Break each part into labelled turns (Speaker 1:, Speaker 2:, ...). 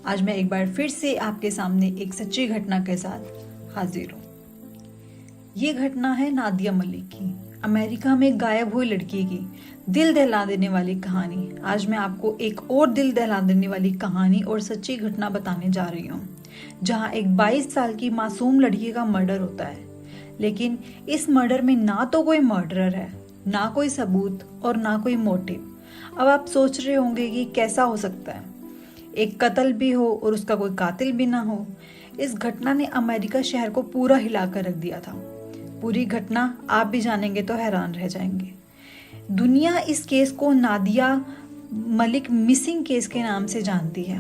Speaker 1: आज मैं एक बार फिर से आपके सामने एक सच्ची घटना के साथ हाजिर हूँ। ये घटना है नादिया मलिक की, अमेरिका में गायब हुई लड़की की दिल दहला देने वाली कहानी। आज मैं आपको एक और दिल दहला देने वाली कहानी और सच्ची घटना बताने जा रही हूँ, जहाँ एक 22 साल की मासूम लड़की का मर्डर होता है। लेकिन इस मर्डर में ना तो कोई मर्डरर है, ना कोई सबूत और ना कोई मोटिव। अब आप सोच रहे होंगे कि कैसा हो सकता है, एक कत्ल भी हो और उसका कोई कातिल भी ना हो। इस घटना ने अमेरिका शहर को पूरा हिला कर रख दिया था। पूरी घटना आप भी जानेंगे तो हैरान रह जाएंगे। दुनिया इस केस को नादिया मलिक मिसिंग केस के नाम से जानती है।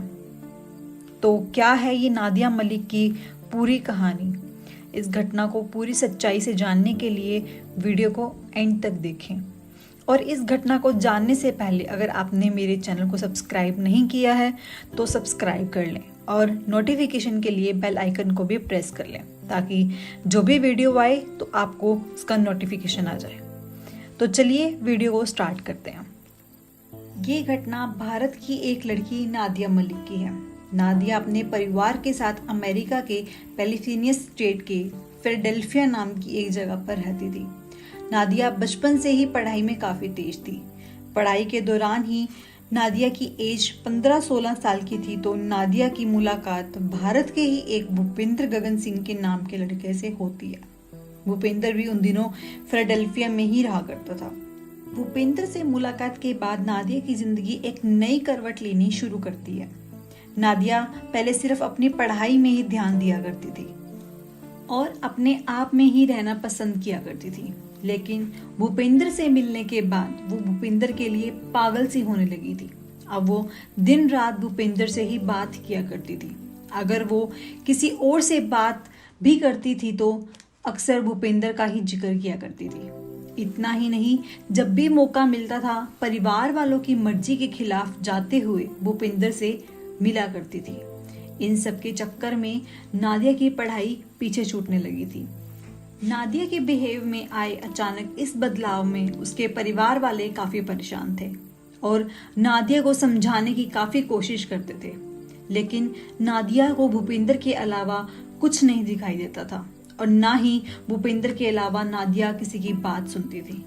Speaker 1: तो क्या है ये नादिया मलिक की पूरी कहानी? इस घटना को पूरी सच्चाई से जानने के लिए वीडियो को एंड तक देखें। और इस घटना को जानने से पहले अगर आपने मेरे चैनल को सब्सक्राइब नहीं किया है तो सब्सक्राइब कर लें और नोटिफिकेशन के लिए बेल आइकन को भी प्रेस कर लें, ताकि जो भी वीडियो आए तो आपको उसका नोटिफिकेशन आ जाए। तो चलिए वीडियो को स्टार्ट करते हैं। ये घटना भारत की एक लड़की नादिया मलिक की है। नादिया अपने परिवार के साथ अमेरिका के कैलिफोर्निया स्टेट के फिलाडेल्फिया नाम की एक जगह पर रहती थी। नादिया बचपन से ही पढ़ाई में काफ़ी तेज थी। पढ़ाई के दौरान ही नादिया की एज 15-16 साल की थी तो नादिया की मुलाकात भारत के ही एक भूपेंद्र गगन सिंह के नाम के लड़के से होती है। भूपेंद्र भी उन दिनों फिलाडेल्फिया में ही रहा करता था। भूपेंद्र से मुलाकात के बाद नादिया की जिंदगी एक नई करवट लेनी शुरू करती है। नादिया पहले सिर्फ अपनी पढ़ाई में ही ध्यान दिया करती थी और अपने आप में ही रहना पसंद किया करती थी। लेकिन भूपेंद्र से मिलने के बाद वो भूपेंद्र के लिए पागल सी होने लगी थी। अब वो दिन रात भूपेंद्र से ही बात किया करती थी। अगर वो किसी और से बात भी करती थी तो अक्सर भूपेंद्र का ही जिक्र किया करती थी। इतना ही नहीं, जब भी मौका मिलता था परिवार वालों की मर्जी के खिलाफ जाते हुए भूपेंद्र से मिला करती थी। इन सब के चक्कर में नादिया की पढ़ाई पीछे छूटने लगी थी। नादिया के बिहेव में आए अचानक इस बदलाव में उसके परिवार वाले काफी परेशान थे और नादिया को समझाने की काफी कोशिश करते थे। लेकिन नादिया को भूपेंद्र के अलावा कुछ नहीं दिखाई देता था और ना ही भूपेंद्र के अलावा नादिया किसी की बात सुनती थी।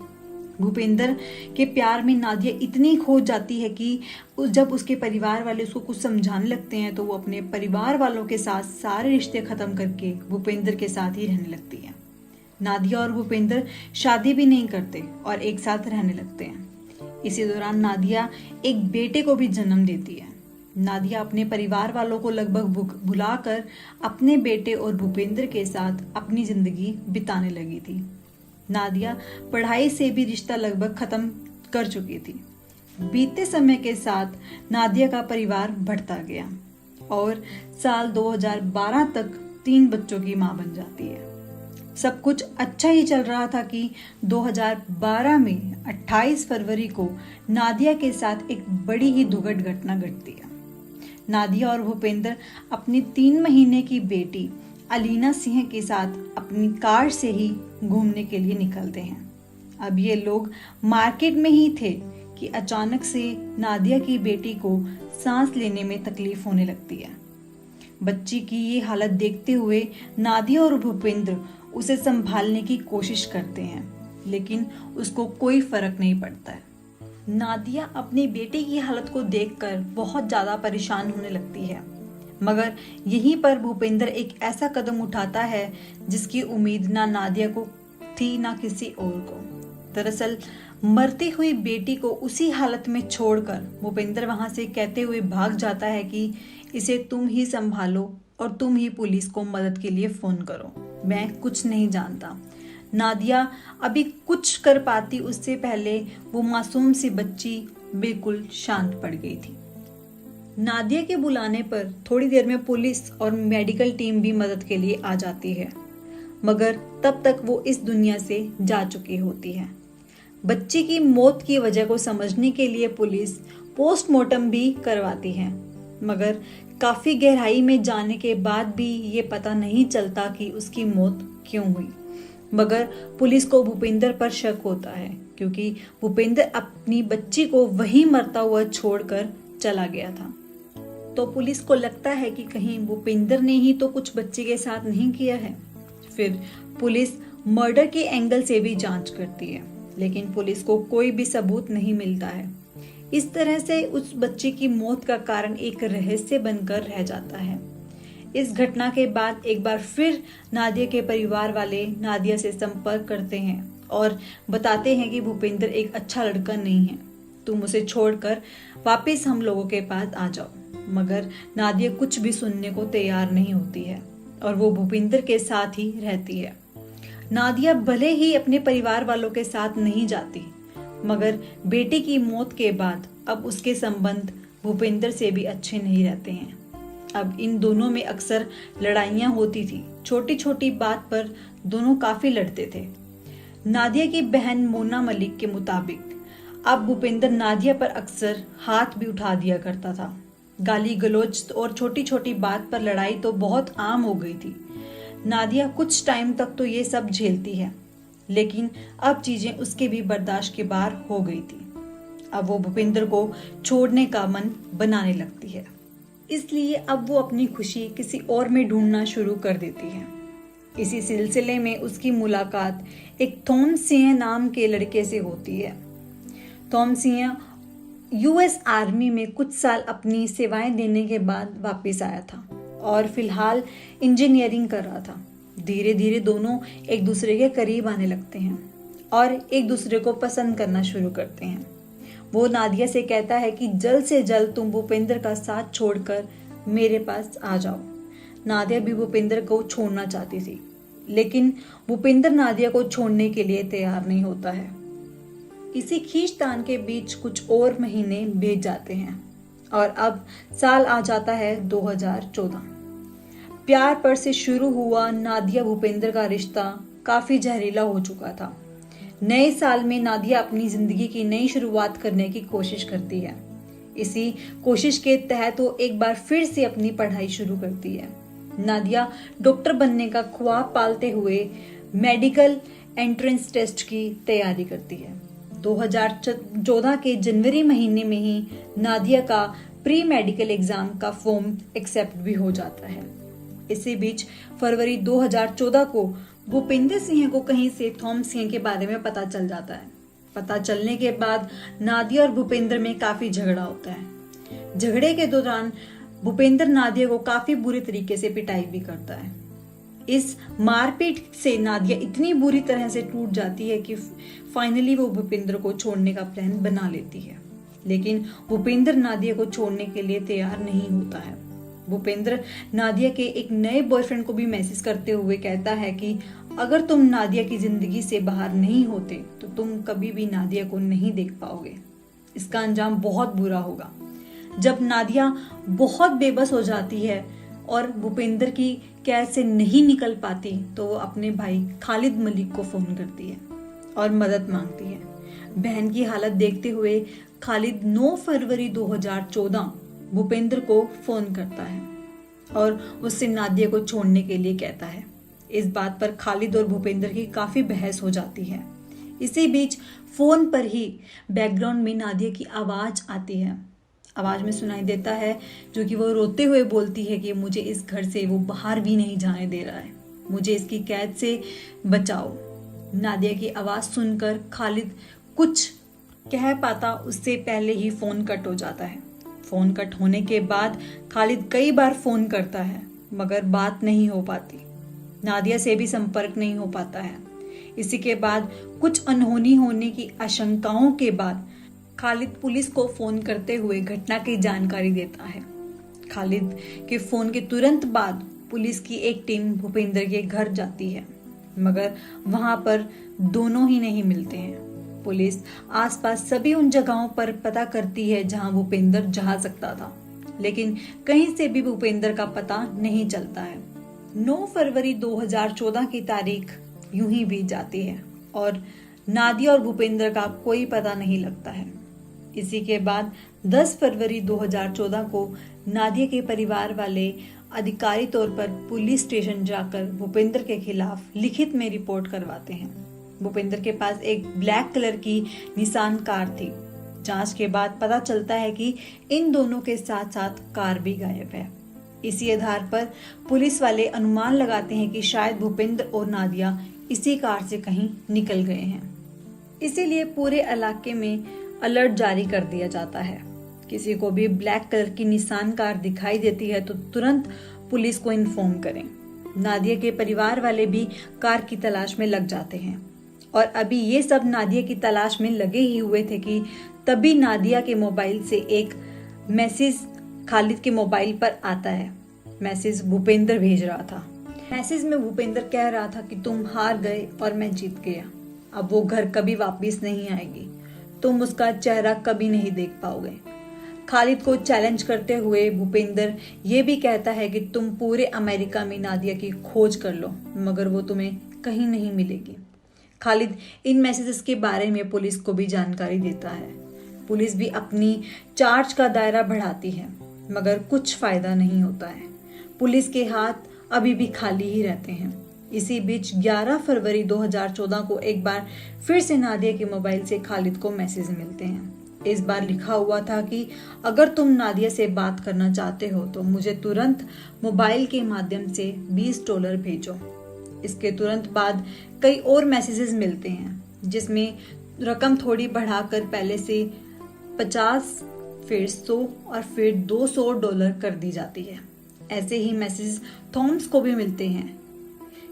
Speaker 1: भूपेंद्र के प्यार में नादिया इतनी खो जाती है कि जब उसके परिवार वाले उसको कुछ समझाने लगते हैं तो वो अपने परिवार वालों के साथ सारे रिश्ते खत्म करके भूपेंद्र के साथ ही रहने लगती है। नादिया और भूपेंद्र शादी भी नहीं करते और एक साथ रहने लगते हैं। इसी दौरान नादिया एक बेटे को भी जन्म देती है। नादिया अपने परिवार वालों को लगभग भुलाकर अपने बेटे और भूपेंद्र के साथ अपनी जिंदगी बिताने लगी थी। नादिया पढ़ाई से भी रिश्ता लगभग खत्म कर चुकी थी। बीते समय के साथ नादिया का परिवार बढ़ता गया और साल 2012 तक 3 बच्चों की मां बन जाती है। सब कुछ अच्छा ही चल रहा था कि 2012 में 28 फरवरी को नादिया के साथ एक बड़ी ही दुखद घटना घटती है। नादिया और भूपेंद्र अपनी 3 महीने की बेटी अलीना सिंह के साथ अपनी कार से ही घूमने के लिए निकलते हैं। अब ये लोग मार्केट में ही थे कि अचानक से नादिया की बेटी को सांस लेने में तकलीफ होने लगती है। बच्ची की ये हालत देखते हुए नादिया और भूपेंद्र उसे संभालने की कोशिश करते हैं, लेकिन उसको कोई फर्क नहीं पड़ता है। नादिया अपनी बेटी की हालत को देखकर बहुत ज्यादा परेशान होने लगती है, मगर यहीं पर भूपेंद्र एक ऐसा कदम उठाता है जिसकी उम्मीद ना नादिया को थी ना किसी और को। दरअसल मरती हुई बेटी को उसी हालत में छोड़कर भूपेंद्र वहां से कहते हुए भाग जाता है कि इसे तुम ही संभालो और तुम ही पुलिस को मदद के लिए फोन करो, मैं कुछ नहीं जानता। नादिया अभी कुछ कर पाती उससे पहले वो मासूम सी बच्ची बिल्कुल शांत पड़ गई थी। नादिया के बुलाने पर थोड़ी देर में पुलिस और मेडिकल टीम भी मदद के लिए आ जाती है, मगर तब तक वो इस दुनिया से जा चुकी होती है। बच्ची की मौत की वजह को समझने के लिए पुलिस पोस्टमार्टम भी करवाती है, मगर काफी गहराई में जाने के बाद भी ये पता नहीं चलता कि उसकी मौत क्यों हुई। मगर पुलिस को भूपेंद्र पर शक होता है क्योंकि भूपेंद्र अपनी बच्ची को वहीं मरता हुआ छोड़कर चला गया था। तो पुलिस को लगता है कि कहीं भूपेंद्र ने ही तो कुछ बच्चे के साथ नहीं किया है। फिर पुलिस मर्डर के एंगल से भी जांच करती है, लेकिन पुलिस को कोई भी सबूत नहीं मिलता है। इस तरह से उस बच्चे की मौत का कारण एक रहस्य बनकर रह जाता है। इस घटना के बाद एक बार फिर नादिया के परिवार वाले नादिया से संपर्क करते हैं और बताते हैं कि भूपेंद्र एक अच्छा लड़का नहीं है, तुम उसे छोड़कर वापस हम लोगों के पास आ जाओ। मगर नादिया कुछ भी सुनने को तैयार नहीं होती है और वो भूपेंद्र के साथ ही रहती है। नादिया भले ही अपने परिवार वालों के साथ नहीं जाती, मगर बेटे की मौत के बाद अब उसके संबंध भूपेंद्र से भी अच्छे नहीं रहते हैं। अब इन दोनों में अक्सर लड़ाइयाँ होती थी, छोटी छोटी बात पर दोनों काफी लड़ते थे। नादिया की बहन मोना मलिक के मुताबिक अब भूपेंद्र नादिया पर अक्सर हाथ भी उठा दिया करता था। गाली गलौज और छोटी छोटी बात पर लड़ाई तो बहुत आम हो गई थी। नादिया कुछ टाइम तक तो ये सब झेलती है, लेकिन अब चीजें उसके भी बर्दाश्त के बाहर हो गई थी। अब वो भूपेंद्र को छोड़ने का मन बनाने लगती है, इसलिए अब वो अपनी खुशी किसी और में ढूंढना शुरू कर देती है। इसी सिलसिले में उसकी मुलाकात एक थॉम सिंह नाम के लड़के से होती है। थॉम सिंह यूएस आर्मी में कुछ साल अपनी सेवाएं देने के बाद वापस आया था और फिलहाल इंजीनियरिंग कर रहा था। धीरे धीरे दोनों एक दूसरे के करीब आने लगते हैं और एक दूसरे को पसंद करना शुरू करते हैं। वो नादिया से कहता है कि जल्द से जल्द तुम भूपेंद्र का साथ छोड़कर मेरे पास आ जाओ। नादिया भी भूपेंद्र को छोड़ना चाहती थी, लेकिन भूपेंद्र नादिया को छोड़ने के लिए तैयार नहीं होता है। इसी खींचतान के बीच कुछ और महीने बीत जाते हैं और अब साल आ जाता है 2014। प्यार पर से शुरू हुआ नादिया भूपेंद्र का रिश्ता काफी जहरीला हो चुका था। नए साल में नादिया अपनी जिंदगी की नई शुरुआत करने की कोशिश करती है। इसी कोशिश के तहत वो एक बार फिर से अपनी पढ़ाई शुरू करती है। नादिया डॉक्टर बनने का ख्वाब पालते हुए मेडिकल एंट्रेंस टेस्ट की तैयारी करती है। 2014 के जनवरी महीने में ही नादिया का प्री मेडिकल एग्जाम का फॉर्म एक्सेप्ट भी हो जाता है। इसी बीच फरवरी 2014 को भूपेंद्र सिंह को कहीं से थॉम सिंह के बारे में पता चल जाता है। पता चलने के बाद नादिया और भूपेंद्र में काफी झगड़ा होता है। झगड़े के दौरान भूपेंद्र नादिया को काफी बुरी तरीके से पिटाई भी करता है। इस मारपीट से नादिया इतनी बुरी तरह से टूट जाती है कि फाइनली वो भूपेंद्र को छोड़ने का प्लान बना लेती है, लेकिन भूपेंद्र नादिया को छोड़ने के लिए तैयार नहीं होता है। भूपेंद्र नादिया के एक नए बॉयफ्रेंड को भी मैसेज करते हुए कहता है कि अगर तुम नादिया की जिंदगी से बाहर नहीं होते तो तुम कभी भी नादिया को नहीं देख पाओगे। इसका अंजाम बहुत बुरा होगा। जब नादिया बहुत बेबस हो जाती है और भूपेंद्र की कैद से नहीं निकल पाती तो वो अपने भाई खालिद मलिक को फोन करती है और मदद मांगती है। बहन की हालत देखते हुए खालिद 9 फरवरी 2014 भूपेंद्र को फोन करता है और उससे नादिया को छोड़ने के लिए कहता है। इस बात पर खालिद और भूपेंद्र की काफी बहस हो जाती है। इसी बीच फोन पर ही बैकग्राउंड में नादिया की आवाज आती है। आवाज में सुनाई देता है जो कि वो रोते हुए बोलती है कि मुझे इस घर से वो बाहर भी नहीं जाने दे रहा है, मुझे इसकी कैद से बचाओ। नादिया की आवाज सुनकर खालिद कुछ कह पाता उससे पहले ही फोन कट हो जाता है। फोन कट होने के बाद खालिद कई बार फोन करता है मगर बात नहीं हो पाती। नादिया से भी संपर्क नहीं हो पाता है। इसी के बाद कुछ अनहोनी होने की आशंकाओं के बाद खालिद पुलिस को फोन करते हुए घटना की जानकारी देता है। खालिद के फोन के तुरंत बाद पुलिस की एक टीम भूपेंद्र के घर जाती है, मगर वहां पर दोनों ही नहीं मिलते हैं। पुलिस आसपास सभी उन जगहों पर पता करती है जहां भूपेंद्र जा सकता था, लेकिन कहीं से भी भूपेंद्र का पता नहीं चलता है। 9 फरवरी 2014 की तारीख यूं ही बीत जाती है और नादिया और भूपेंद्र का कोई पता नहीं लगता है। इसी के बाद 10 फरवरी 2014 को नादिया के परिवार वाले अधिकारी तौर पर पुलिस स्टेशन जाकर भूपेंद्र के खिलाफ लिखित में रिपोर्ट करवाते हैं। भूपेंद्र के पास एक ब्लैक कलर की निसान कार थी जांच के बाद पता चलता है कि इन दोनों के साथ साथ कार भी गायब है। इसी आधार पर पुलिस वाले अनुमान लगाते हैं कि शायद भूपेंद्र और नादिया इसी कार से कहीं निकल गए हैं। इसीलिए पूरे इलाके में अलर्ट जारी कर दिया जाता है। किसी को भी ब्लैक कलर की निसान कार दिखाई देती है तो तुरंत पुलिस को इन्फॉर्म करें। नादिया के परिवार वाले भी कार की तलाश में लग जाते हैं और अभी ये सब नादिया की तलाश में लगे ही हुए थे कि तभी नादिया के मोबाइल से एक मैसेज खालिद के मोबाइल पर आता है। मैसेज भूपेंद्र भेज रहा था। मैसेज में भूपेंद्र कह रहा था कि तुम हार गए और मैं जीत गया। अब वो घर कभी वापस नहीं आएगी, तुम उसका चेहरा कभी नहीं देख पाओगे। खालिद को चैलेंज करते हुए भूपेंद्र ये भी कहता है कि तुम पूरे अमेरिका में नादिया की खोज कर लो मगर वो तुम्हें कहीं नहीं मिलेगी। खालिद इन मैसेजेस के बारे में पुलिस को भी जानकारी देता है। पुलिस भी अपनी चार्ज का दायरा बढ़ाती है मगर कुछ फायदा नहीं होता है। पुलिस के हाथ अभी भी खाली ही रहते हैं। इसी बीच 11 फरवरी 2014 को एक बार फिर से नादिया के मोबाइल से खालिद को मैसेज मिलते हैं। इस बार लिखा हुआ था कि अगर तुम नादिया से बात करना चाहते हो तो मुझे तुरंत मोबाइल के माध्यम से $20 भेजो। इसके तुरंत बाद कई और मैसेजेस मिलते हैं जिसमें रकम थोड़ी बढ़ाकर पहले से 50, फिर 100 और फिर $200 कर दी जाती है। ऐसे ही मैसेज थॉम्स को भी मिलते हैं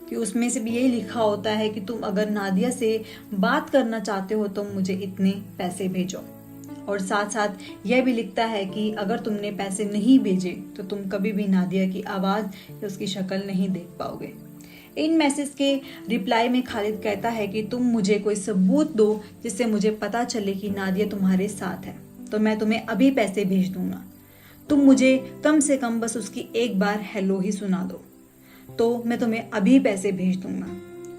Speaker 1: कि उसमें से भी यही लिखा होता है कि तुम अगर नादिया से बात करना चाहते हो तो मुझे इतने पैसे भेजो, और साथ साथ यह भी लिखता है कि अगर तुमने पैसे नहीं भेजे तो तुम कभी भी नादिया की आवाज़ या उसकी शक्ल नहीं देख पाओगे। इन मैसेज के रिप्लाई में खालिद कहता है कि तुम मुझे कोई सबूत दो जिससे मुझे पता चले कि नादिया तुम्हारे साथ है तो मैं तुम्हें अभी पैसे भेज दूंगा। तुम मुझे कम से कम बस उसकी एक बार हेलो ही सुना दो तो मैं तुम्हें अभी पैसे भेज दूंगा।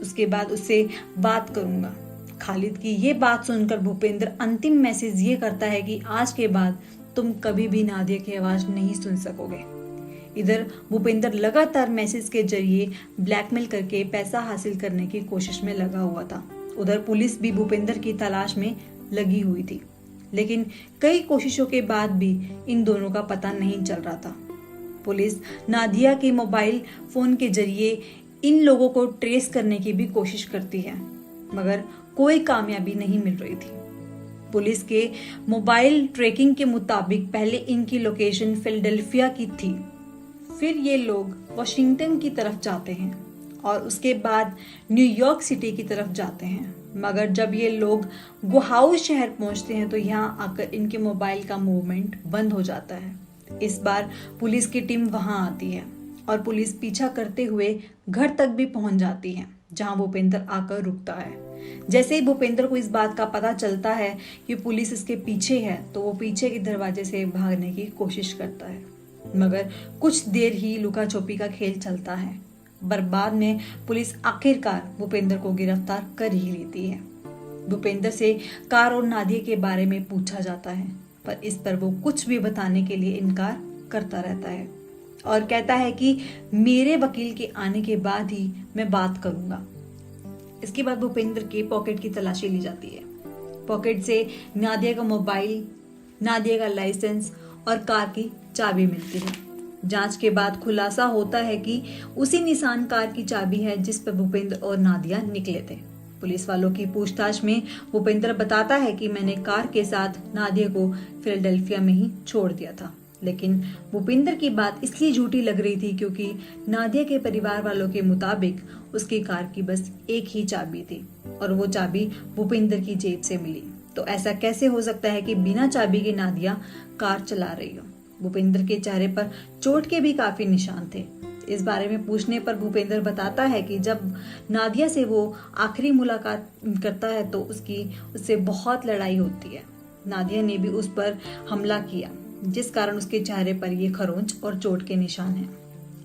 Speaker 1: उसके बाद उससे बात करूंगा। खालिद की ये बात सुनकर भूपेंद्र अंतिम मैसेज ये करता है कि आज के बाद तुम कभी भी नादिया की आवाज़ नहीं सुन सकोगे। इधर भूपेंद्र लगातार मैसेज के जरिए ब्लैकमेल करके पैसा हासिल करने की कोशिश में लगा हुआ था। उधर पुलिस भी भूपेंद्र की तलाश में लगी हुई थी, लेकिन कई कोशिशों के बाद भी इन दोनों का पता नहीं चल रहा था। पुलिस नादिया के मोबाइल फोन के जरिए इन लोगों को ट्रेस करने की भी कोशिश करती है मगर कोई कामयाबी नहीं मिल रही थी। पुलिस के मोबाइल ट्रैकिंग के मुताबिक पहले इनकी लोकेशन फिलाडेल्फिया की थी, फिर ये लोग वाशिंगटन की तरफ जाते हैं और उसके बाद न्यूयॉर्क सिटी की तरफ जाते हैं। मगर जब ये लोग गुहाउस शहर पहुंचते हैं तो यहाँ आकर इनके मोबाइल का मूवमेंट बंद हो जाता है। इस बार पुलिस की टीम वहां आती है और पुलिस पीछा करते हुए घर तक भी पहुंच जाती है जहां भूपेंद्र आकर रुकता है। जैसे ही भूपेंद्र को इस बात का पता चलता है कि पुलिस इसके पीछे है तो वो पीछे के दरवाजे से भागने की कोशिश करता है मगर कुछ देर ही लुका छुपी का खेल चलता है। बाद में पुलिस आखिरकार भूपेंद्र को गिरफ्तार कर ही लेती है। भूपेंद्र से कार और नादिया के बारे में पूछा जाता है पर इस पर वो कुछ भी बताने के लिए इनकार करता रहता है और कहता है कि मेरे वकील के आने के बाद ही मैं बात करूंगा। इसके बाद भूपेंद्र के पॉकेट की तलाशी ली जाती है। पॉकेट से नादिया का मोबाइल, नादिया का लाइसेंस और कार की चाबी मिलती है। जांच के बाद खुलासा होता है कि उसी निसान कार की चाबी है जिस पर भूपेंद्र और नादिया निकले थे। पुलिस वालों की पूछताछ में भूपेंद्र बताता है कि मैंने कार के साथ नादिया को फिलाडेल्फिया में ही छोड़ दिया था, लेकिन भूपेंद्र की बात इसलिए झूठी लग रही थी क्योंकि नादिया के परिवार वालों के मुताबिक उसकी कार की बस एक ही चाबी थी और वो चाबी भूपेंद्र की जेब से मिली। तो ऐसा कैसे हो सकता है कि बिना चाबी के नादिया कार चला रही हो। भूपेंद्र के चेहरे पर चोट के भी काफी निशान थे। इस बारे में पूछने पर भूपेंद्र बताता है कि जब नादिया से वो आखिरी मुलाकात करता है तो उससे बहुत लड़ाई होती है। नादिया ने भी उस पर हमला किया जिस कारण उसके चेहरे पर ये खरोंच और चोट के निशान हैं।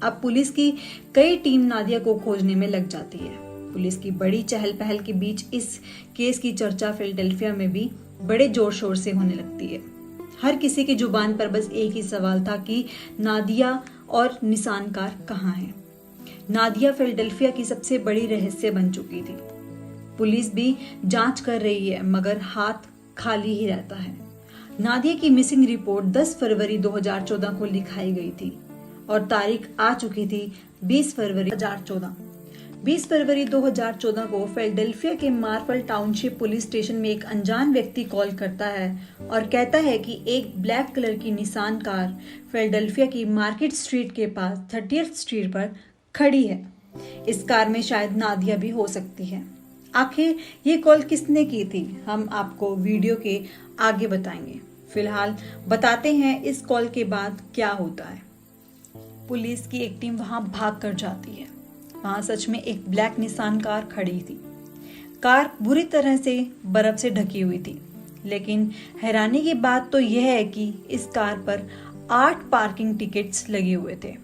Speaker 1: अब पुलिस की कई टीम नादिया को खोजने में लग जाती है। पुलिस की बड़ी चहल पहल के बीच इस केस की चर्चा फिलाडेल्फिया में भी बड़े जोर शोर से होने लगती है। हर किसी की जुबान पर बस एक ही सवाल था कि नादिया और निसान कार कहाँ है। नादिया फिलाडेल्फिया की सबसे बड़ी रहस्य बन चुकी थी। पुलिस भी जांच कर रही है मगर हाथ खाली ही रहता है। नादिया की मिसिंग रिपोर्ट 10 फरवरी 2014 को लिखाई गई थी और तारीख आ चुकी थी 20 फरवरी 2014। 20 फरवरी 2014 को फिलाडेल्फिया के मार्फल टाउनशिप पुलिस स्टेशन में एक अनजान व्यक्ति कॉल करता है और कहता है कि एक ब्लैक कलर की निसान कार फिलाडेल्फिया की मार्केट स्ट्रीट के पास 30th स्ट्रीट पर खड़ी है। इस कार में शायद नादिया भी हो सकती है। आखिर ये कॉल किसने की थी, हम आपको वीडियो के आगे बताएंगे। फिलहाल बताते हैं इस कॉल के बाद क्या होता है। पुलिस की एक टीम वहां भाग कर जाती है। वहां सच में एक ब्लैक निसान कार खड़ी थी। कार बुरी तरह से बर्फ से ढकी हुई थी, लेकिन हैरानी की बात तो यह है कि इस कार पर 8 पार्किंग टिकट्स लगे हुए थे।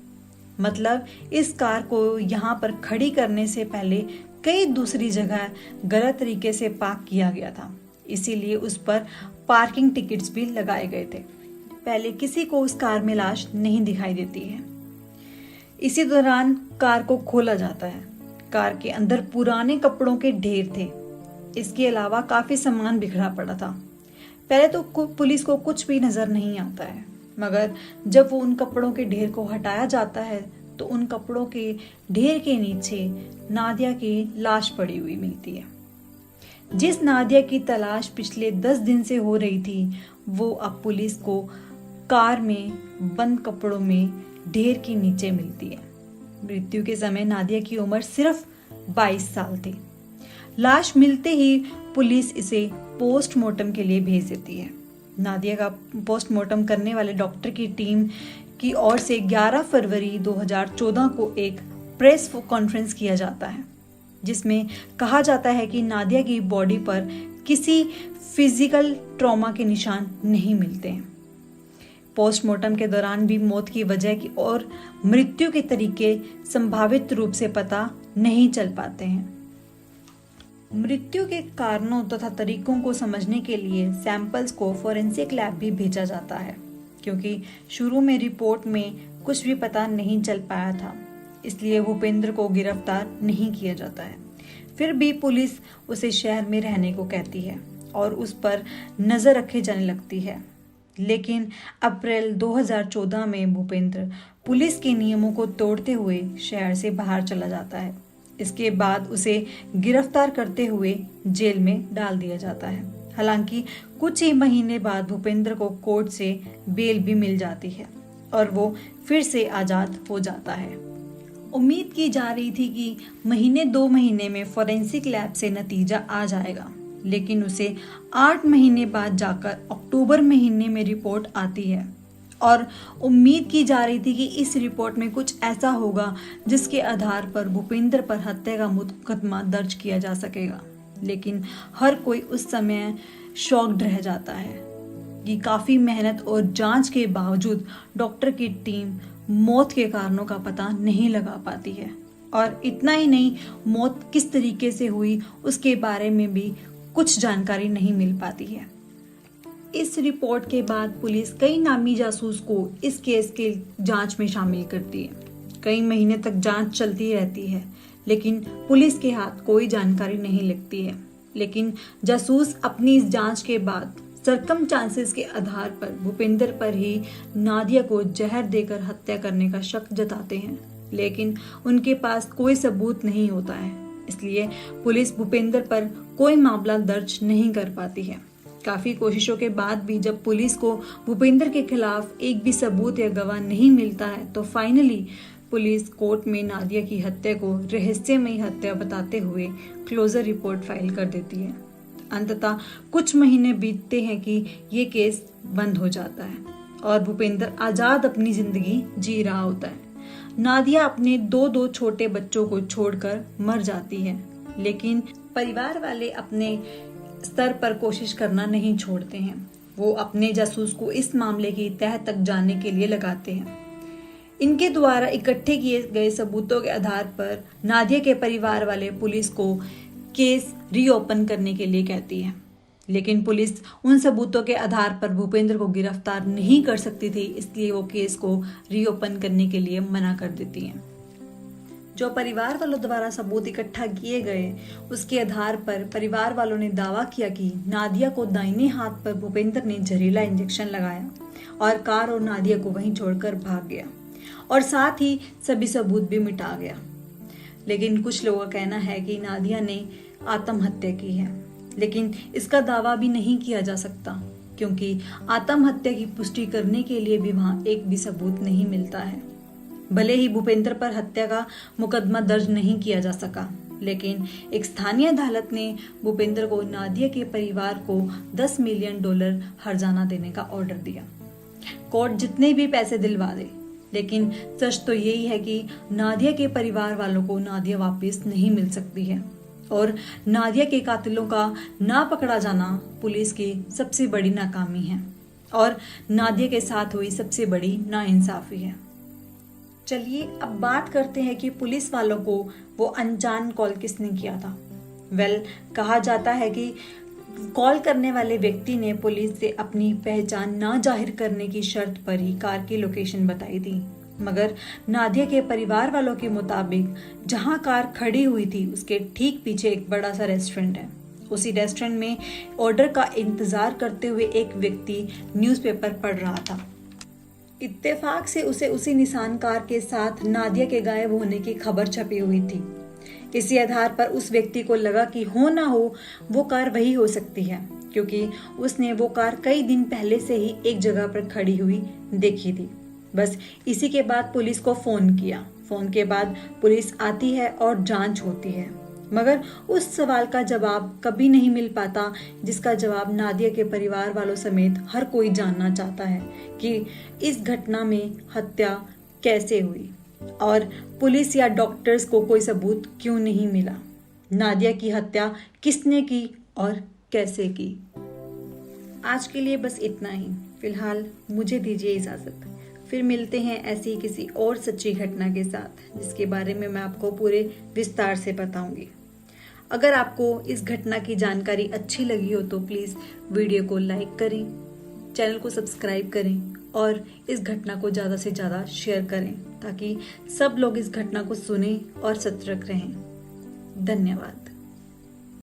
Speaker 1: मतलब इस कार को यहाँ पर खड़ी करने से पहले कई दूसरी जगह गलत तरीके से पार्क किया गया था, इसीलिए उस पर पार्किंग टिकट्स भी लगाए गए थे। पहले किसी को उस कार में लाश नहीं दिखाई देती है। इसी दौरान कार को खोला जाता है। कार के अंदर पुराने कपड़ों के ढेर थे। इसके अलावा काफी सामान बिखरा पड़ा था। पहले तो पुलिस को कुछ भी नजर नहीं आता है, मगर जब वो उन कपड़ों के ढेर को हटाया जाता है तो उन कपड़ों के ढेर के नीचे नादिया की लाश पड़ी हुई मिलती है। जिस नादिया की तलाश पिछले 10 दिन से हो रही थी, वो अब पुलिस को कार में बंद कपड़ों में ढेर के नीचे मिलती है। मृत्यु के समय नादिया की उम्र सिर्फ 22 साल थी। लाश मिलते ही पुलिस इसे पोस्टमार्टम के लिए भेज देती है। नादिया का पोस्टमार्टम करने वाले डॉक्टर की टीम की ओर से 11 फरवरी 2014 को एक प्रेस कॉन्फ्रेंस किया जाता है, जिसमें कहा जाता है कि नादिया की बॉडी पर किसी फिजिकल ट्रॉमा के निशान नहीं मिलते हैं। पोस्टमार्टम के दौरान भी मौत की वजह की और मृत्यु के तरीके संभावित रूप से पता नहीं चल पाते हैं। मृत्यु के कारणों तथा तरीकों को समझने के लिए सैंपल्स को फोरेंसिक लैब भी भेजा जाता है, क्योंकि शुरू में रिपोर्ट में कुछ भी पता नहीं चल पाया था, इसलिए भूपेंद्र को गिरफ्तार नहीं किया जाता है। फिर भी पुलिस उसे शहर में रहने को कहती है और उस पर नजर रखे जाने लगती है। लेकिन अप्रैल 2014 में भूपेंद्र पुलिस के नियमों को तोड़ते हुए शहर से बाहर चला जाता है। इसके बाद उसे गिरफ्तार करते हुए जेल में डाल दिया जाता है। हालांकि कुछ ही महीने बाद भूपेंद्र को कोर्ट से बेल भी मिल जाती है और वो फिर से आज़ाद हो जाता है। उम्मीद की जा रही थी कि महीने 2 महीने में फोरेंसिक लैब से नतीजा आ जाएगा, लेकिन उसे 8 महीने बाद जाकर अक्टूबर महीने में रिपोर्ट आती है और उम्मीद की जा रही थी कि इस रिपोर्ट में कुछ ऐसा होगा जिसके आधार पर भूपेंद्र पर हत्या का मुकदमा दर्ज किया जा सकेगा। लेकिन हर कोई उस समय शॉक्ड रह जाता है कि काफ़ी मेहनत और जांच के बावजूद डॉक्टर की टीम मौत के कारणों का पता नहीं लगा पाती है। और इतना ही नहीं, मौत किस तरीके से हुई उसके बारे में भी कुछ जानकारी नहीं मिल पाती है। इस रिपोर्ट के बाद पुलिस कई नामी जासूस को इस केस के जांच में शामिल करती है। कई महीने तक जांच चलती रहती है, लेकिन पुलिस के हाथ कोई जानकारी नहीं लगती है। लेकिन जासूस अपनी इस जांच के बाद सर्कमस्टांसेस के आधार पर भूपेंद्र पर ही नादिया को जहर देकर हत्या करने का शक जताते हैं, लेकिन उनके पास कोई सबूत नहीं होता है। इसलिए पुलिस भूपेंद्र पर कोई मामला दर्ज नहीं कर पाती है। काफी कोशिशों के बाद भी जब पुलिस को भूपेंद्र के खिलाफ एक भी सबूत या गवाह नहीं मिलता है, तो फाइनली पुलिस कोर्ट में नादिया की हत्या को रहस्यमयी हत्या बताते हुए क्लोजर रिपोर्ट फाइल कर देती है। अंततः कुछ महीने बीतते हैं कि ये केस बंद हो जाता है और भूपेंद्र आजाद अपनी जिंदगी जी रहा होता है। नादिया अपने 2 छोटे बच्चों को छोड़कर मर जाती है, लेकिन परिवार वाले अपने स्तर पर कोशिश करना नहीं छोड़ते हैं। वो अपने जासूस को इस मामले की तह तक जानने के लिए लगाते हैं। इनके द्वारा इकट्ठे किए गए सबूतों के आधार पर नादिया के परिवार वाले पुलिस को केस रीओपन करने के लिए कहती है, लेकिन पुलिस उन सबूतों के आधार पर भूपेंद्र को गिरफ्तार नहीं कर सकती थी, इसलिए वो केस को रीओपन करने के लिए मना कर देती है। जो परिवार वालों द्वारा सबूत इकट्ठा किए गए, उसके आधार पर परिवार वालों ने दावा किया कि नादिया को दाहिने हाथ पर भूपेंद्र ने जहरीला इंजेक्शन लगाया और कार और नादिया को वहीं छोड़कर भाग गया और साथ ही सभी सबूत भी मिटा गया। लेकिन कुछ लोगों का कहना है कि नादिया ने आत्महत्या की है, लेकिन इसका दावा भी नहीं किया जा सकता क्योंकि आत्महत्या की पुष्टि करने के लिए भी वहां एक भी सबूत नहीं मिलता है। भले ही भूपेंद्र पर हत्या का मुकदमा दर्ज नहीं किया जा सका, लेकिन एक स्थानीय अदालत ने भूपेंद्र को नादिया के परिवार को $10 मिलियन हर्जाना देने का ऑर्डर दिया। कोर्ट जितने भी पैसे दिलवा दे, लेकिन सच तो यही है कि नादिया के परिवार वालों को नादिया वापस नहीं मिल सकती है और नादिया के कातिलों का ना पकड़ा जाना पुलिस की सबसे बड़ी नाकामी है और नादिया के साथ हुई सबसे बड़ी नाइंसाफी है। चलिए अब बात करते हैं कि पुलिस वालों को वो अनजान कॉल किसने किया था। कहा जाता है कि कॉल करने वाले व्यक्ति ने पुलिस से अपनी पहचान ना जाहिर करने की शर्त पर ही कार की लोकेशन बताई थी, मगर नादिया के परिवार वालों के मुताबिक जहां कार खड़ी हुई थी उसके ठीक पीछे एक बड़ा सा रेस्टोरेंट है। उसी रेस्टोरेंट में ऑर्डर का इंतजार करते हुए एक व्यक्ति न्यूज़पेपर पढ़ रहा था। इत्तेफाक से उसे उसी निशान कार के साथ नादिया के गायब होने की खबर छपी हुई थी। इसी आधार पर उस व्यक्ति को लगा कि हो ना हो वो कार वही हो सकती है, क्योंकि उसने वो कार कई दिन पहले से ही एक जगह पर खड़ी हुई देखी थी। बस इसी के बाद पुलिस को फोन किया। फोन के बाद पुलिस आती है और जांच होती है, मगर उस सवाल का जवाब कभी नहीं मिल पाता जिसका जवाब नादिया के परिवार वालों समेत हर कोई जानना चाहता है कि इस घटना में हत्या कैसे हुई और पुलिस या डॉक्टर्स को कोई सबूत क्यों नहीं मिला। नादिया की हत्या किसने की और कैसे की। आज के लिए बस इतना ही। फिलहाल मुझे दीजिए इजाजत। फिर मिलते हैं ऐसी किसी और सच्ची घटना के साथ जिसके बारे में मैं आपको पूरे विस्तार से बताऊंगी। अगर आपको इस घटना की जानकारी अच्छी लगी हो तो प्लीज़ वीडियो को लाइक करें, चैनल को सब्सक्राइब करें और इस घटना को ज़्यादा से ज़्यादा शेयर करें ताकि सब लोग इस घटना को सुनें और सतर्क रहें। धन्यवाद।